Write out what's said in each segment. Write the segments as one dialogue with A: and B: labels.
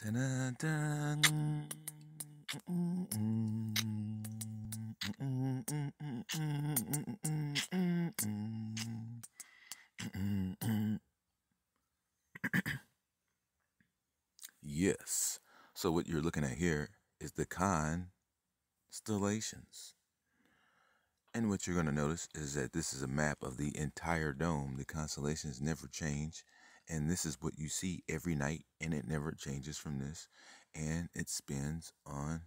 A: Dun-dun-dun. Yes. So what you're looking at here is the constellations. And what you're going to notice is that this is a map of the entire dome. The constellations never change. And this is what you see every night, and it never changes from this. And it spins on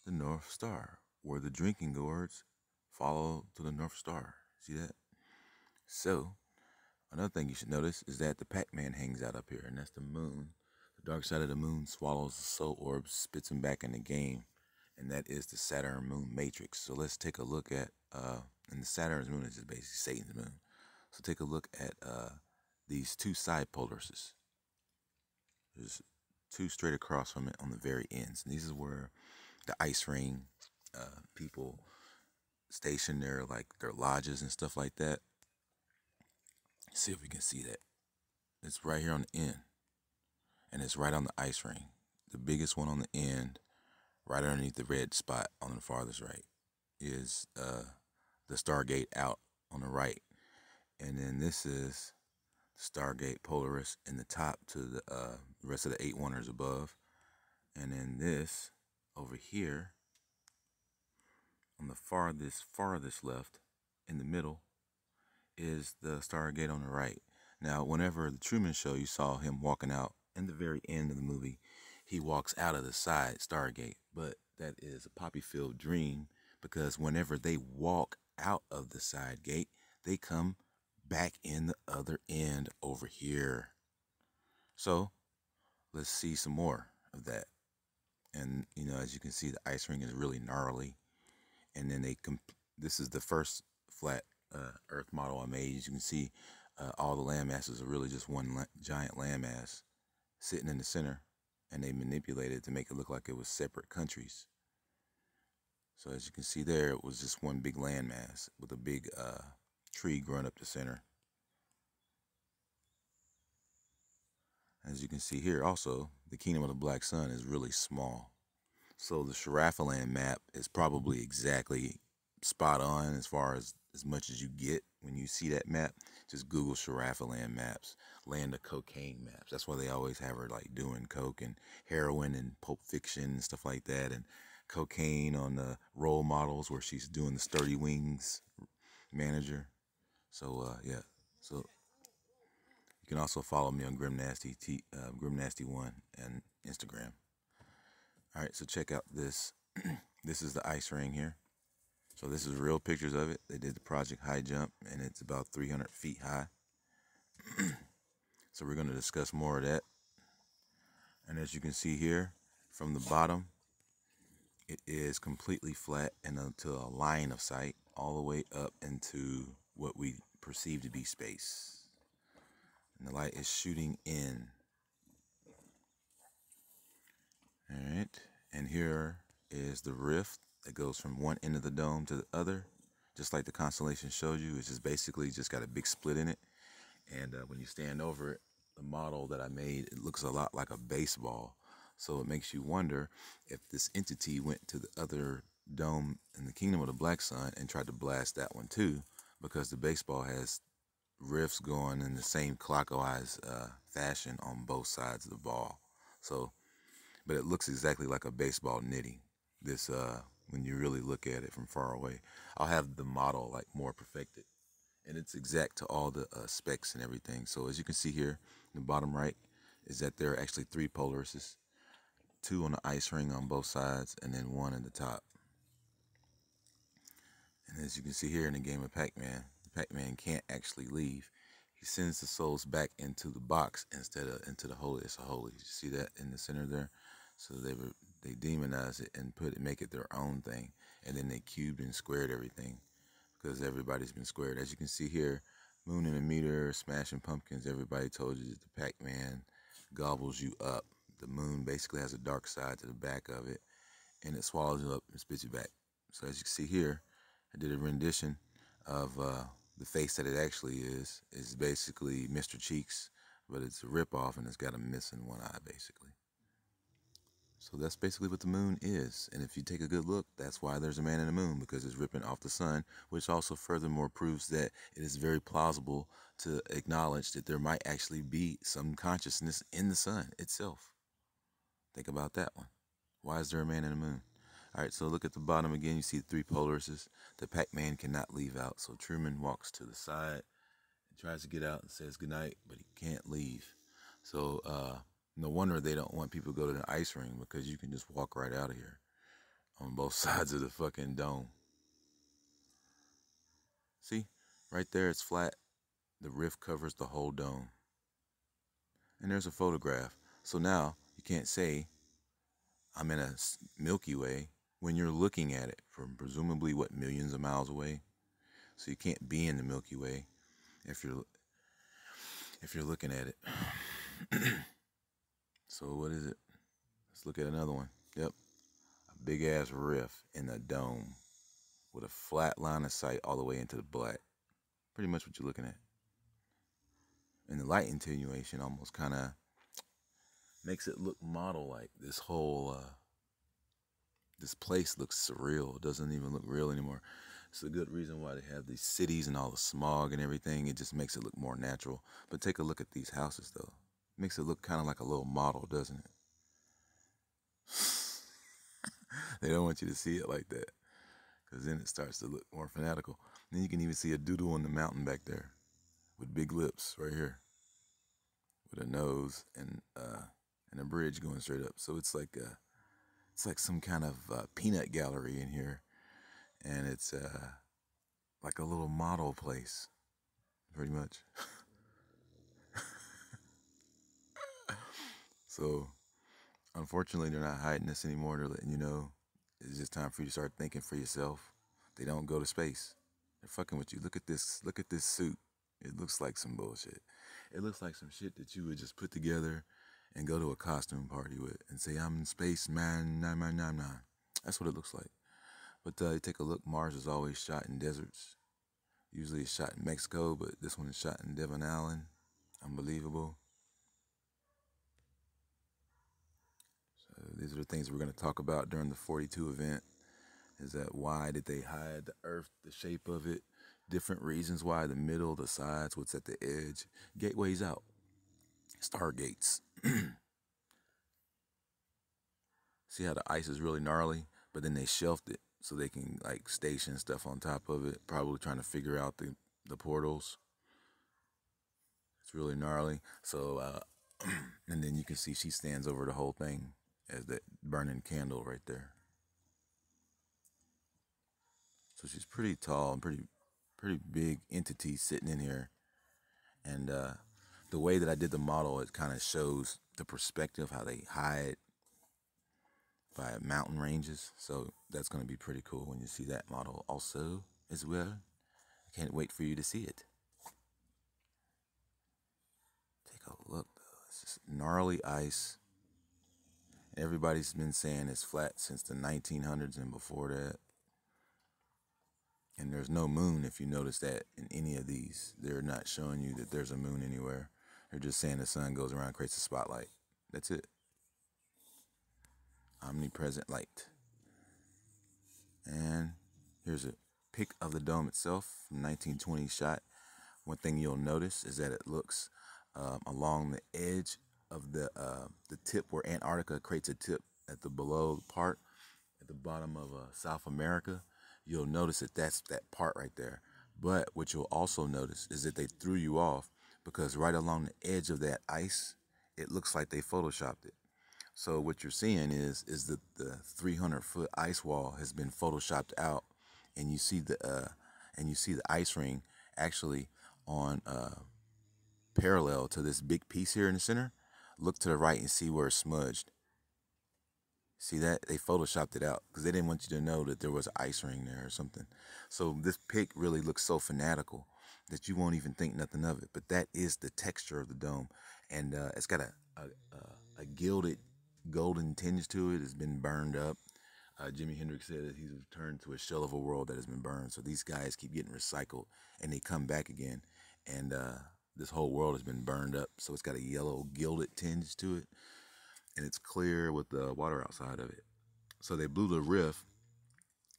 A: the North Star, where the drinking gourds follow to the North Star. See that? So, another thing you should notice is that the Pac-Man hangs out up here, and that's the moon. The dark side of the moon swallows the soul orbs, spits them back in the game, and that is the Saturn moon matrix. So let's take a look at, and the Saturn's moon is just basically Satan's moon. So take a look at these two side polarises. There's two straight across from it on the very ends. And these is where the ice ring people station their their lodges and stuff like that. See if we can see that. It's right here on the end, and it's right on the ice ring. The biggest one on the end, right underneath the red spot on the farthest right, is the Stargate out on the right, and then this is the Stargate Polaris in the top to the rest of the 8 wonders above, and then this over here on the farthest left in the middle is the Stargate on the right. Now, whenever the Truman Show, you saw him walking out in the very end of the movie, he walks out of the side Stargate, but that is a poppy-filled dream, because whenever they walk out of the side gate, they come back in the other end over here. So let's see some more of that. And as you can see, the ice ring is really gnarly. And then this is the first flat Earth model I made. As you can see, all the land masses are really just one giant landmass sitting in the center, and they manipulated it to make it look like it was separate countries. So as you can see there, it was just one big landmass with a big tree growing up the center. As you can see here also, the Kingdom of the Black Sun is really small. So the Sharafaland map is probably exactly spot on as far as much as you get when you see that map. Just Google Sharafaland maps, land of cocaine maps. That's why they always have her like doing coke and heroin and Pulp Fiction and stuff like that, and cocaine on the role models where she's doing the Sturdy Wings manager. So yeah, so you can also follow me on Grimnasty1 and Instagram. All right, so check out this. This is the ice ring here. So this is real pictures of it. They did the Project High Jump, and it's about 300 feet high. So we're going to discuss more of that. And as you can see here, from the bottom, it is completely flat and until a line of sight all the way up into what we perceive to be space. And the light is shooting in. All right, and here is the rift that goes from one end of the dome to the other. Just like the constellation showed you, it's just basically just got a big split in it. And when you stand over it, the model that I made, it looks a lot like a baseball. So it makes you wonder if this entity went to the other dome in the Kingdom of the Black Sun and tried to blast that one too, because the baseball has rifts going in the same clockwise fashion on both sides of the ball. So, but it looks exactly like a baseball knitting. This when you really look at it from far away. I'll have the model like more perfected, and it's exact to all the specs and everything. So as you can see here in the bottom right is that there are actually 3 polarises, 2 on the ice ring on both sides, and then 1 in the top. And as you can see here in the game of Pac-Man, Pac-Man can't actually leave. He sends the souls back into the box instead of into the holiest of holies. You see that in the center there? So they demonize it and make it their own thing, and then they cubed and squared everything, because everybody's been squared. As you can see here, Moon and a Meter, Smashing Pumpkins, everybody told you that the Pac-Man gobbles you up. The moon basically has a dark side to the back of it, and it swallows you up and spits you back. So as you can see here, I did a rendition of the face that it actually is basically Mr. Cheeks, but it's a ripoff, and it's got a missing one eye, basically. So that's basically what the moon is. And if you take a good look, that's why there's a man in the moon, because it's ripping off the sun, which also furthermore proves that it is very plausible to acknowledge that there might actually be some consciousness in the sun itself. Think about that one. Why is there a man in the moon? All right, so look at the bottom again. You see the three polarises. The Pac-Man cannot leave out. So Truman walks to the side and tries to get out and says goodnight, but he can't leave. So no wonder they don't want people to go to the ice ring, because you can just walk right out of here on both sides of the fucking dome. See, right there it's flat. The rift covers the whole dome. And there's a photograph. So now you can't say I'm in a Milky Way when you're looking at it from presumably, what, millions of miles away. So you can't be in the Milky Way if you're looking at it. So what is it? Let's look at another one. Yep, a big ass rift in the dome with a flat line of sight all the way into the black. Pretty much what you're looking at. And the light attenuation almost kind of makes it look model-like. This whole this place looks surreal. It doesn't even look real anymore. It's a good reason why they have these cities and all the smog and everything. It just makes it look more natural. But take a look at these houses, though. Makes it look kind of like a little model, doesn't it? They don't want you to see it like that, because then it starts to look more fanatical. Then you can even see a doodle on the mountain back there with big lips right here, with a nose and a bridge going straight up. So it's like some kind of peanut gallery in here, and it's like a little model place, pretty much. So unfortunately, they're not hiding this anymore. They're letting you know it's just time for you to start thinking for yourself. They don't go to space. They're fucking with you. Look at this. Look at this suit. It looks like some bullshit. It looks like some shit that you would just put together and go to a costume party with and say, I'm Space Man 9999. That's what it looks like. But take a look. Mars is always shot in deserts. Usually it's shot in Mexico, but this one is shot in Devon Island. Unbelievable. So these are the things we're going to talk about during the 42 event. Is that why did they hide the Earth, the shape of it, different reasons why, the middle, the sides, what's at the edge, gateways out, Stargates. See how the ice is really gnarly, but then they shelved it so they can like station stuff on top of it, probably trying to figure out the portals. It's really gnarly. So, and then you can see she stands over the whole thing as that burning candle right there. So she's pretty tall and pretty big entity sitting in here. And the way that I did the model, it kind of shows the perspective, how they hide by mountain ranges. So that's going to be pretty cool when you see that model also as well. I can't wait for you to see it. Take a look, though. It's just gnarly ice. Everybody's been saying it's flat since the 1900s and before that. And there's no moon, if you notice that, in any of these. They're not showing you that there's a moon anywhere. They're just saying the sun goes around, creates a spotlight. That's it. Omnipresent light. And here's a pic of the dome itself from 1920 shot. One thing you'll notice is that it looks along the edge of the tip where Antarctica creates a tip at the below part, at the bottom of South America. You'll notice that that's that part right there. But what you'll also notice is that they threw you off, because right along the edge of that ice, it looks like they photoshopped it. So what you're seeing is that the 300-foot ice wall has been photoshopped out, and you see the ice ring actually on parallel to this big piece here in the center. Look to the right and see where it's smudged. See that? They photoshopped it out because they didn't want you to know that there was an ice ring there or something. So this pic really looks so fanatical that you won't even think nothing of it. But that is the texture of the dome. And it's got a gilded golden tinge to it. It's been burned up. Jimi Hendrix said that he's returned to a shell of a world that has been burned. So these guys keep getting recycled and they come back again. And this whole world has been burned up. So it's got a yellow gilded tinge to it. and it's clear with the water outside of it. So they blew the rift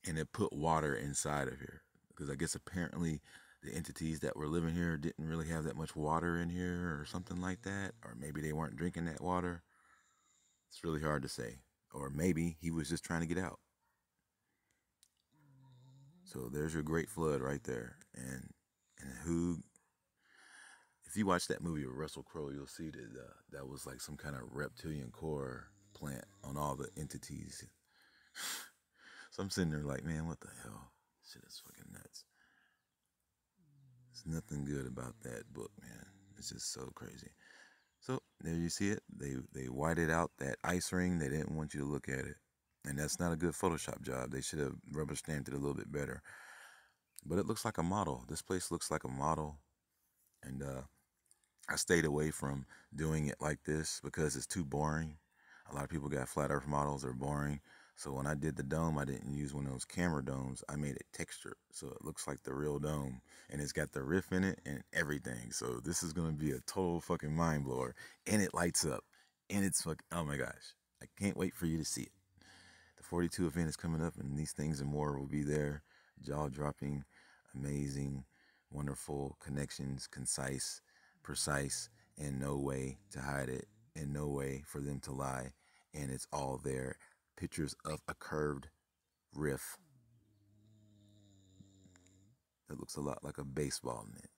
A: and it put water inside of here, because I guess apparently the entities that were living here didn't really have that much water in here or something like that, or maybe they weren't drinking that water. It's really hard to say. Or maybe he was just trying to get out. So there's your Great Flood right there. And who, if you watch that movie with Russell Crowe, you'll see that that was like some kind of reptilian core plant on all the entities. So I'm sitting there like, man, what the hell? Shit is fucking nuts. There's nothing good about that book, man. It's just so crazy. So there you see it. They whited out that ice ring. They didn't want you to look at it. And that's not a good Photoshop job. They should have rubber stamped it a little bit better. But it looks like a model. This place looks like a model. And I stayed away from doing it like this because it's too boring. A lot of people got flat earth models, are boring. So when I did the dome, I didn't use one of those camera domes. I made it textured, so it looks like the real dome. And it's got the riff in it and everything. So this is going to be a total fucking mind blower. And it lights up. And it's fucking, oh my gosh. I can't wait for you to see it. The 42 event is coming up, and these things and more will be there. Jaw-dropping, amazing, wonderful connections, concise, precise, and no way to hide it, and no way for them to lie. And it's all there. Pictures of a curved riff that looks a lot like a baseball net.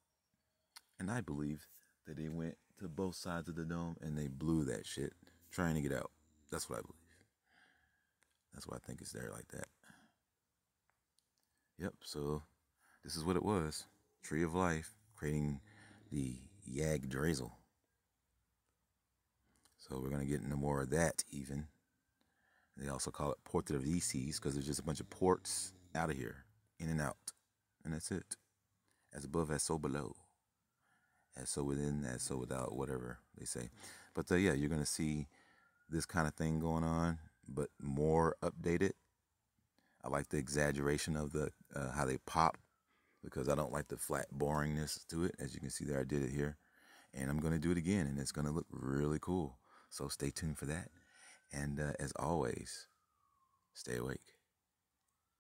A: And I believe that they went to both sides of the dome and they blew that shit trying to get out. That's what I believe. That's why I think it's there like that. Yep, so this is what it was. Tree of Life, creating the Yggdrasil. So we're going to get into more of that even. They also call it Portrait of these seas because there's just a bunch of ports out of here, in and out. And that's it. As above, as so below. As so within, as so without, whatever they say. But yeah, you're going to see this kind of thing going on, but more updated. I like the exaggeration of the how they pop, because I don't like the flat boringness to it. As you can see there, I did it here. And I'm going to do it again, and it's going to look really cool. So stay tuned for that. And as always, stay awake.